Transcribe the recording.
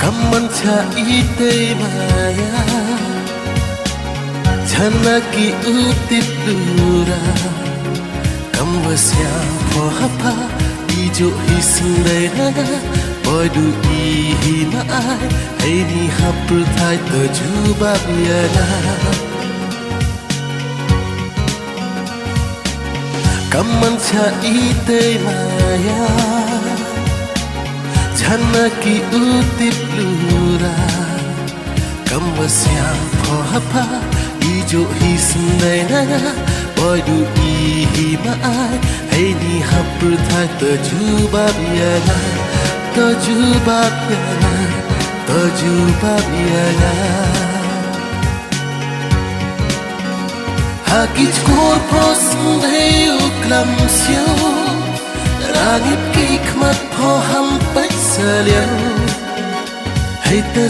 Kamancha itemaya Chanaki utip lura Kamvasya pohapa Ijo hisindaya Boydu ihima ai Aini hapruthai terjubab yana Kamancha itemaya Chanaki utip lura Kamvasya pohapa Ijo hisindaya Boydu ihima ai Aini hapruthai terjubab yana Terjubab yana Terjubab yana Hakit kor prosndei uklam siyo Rangit kikmat po hampay sa liyaw Hay ta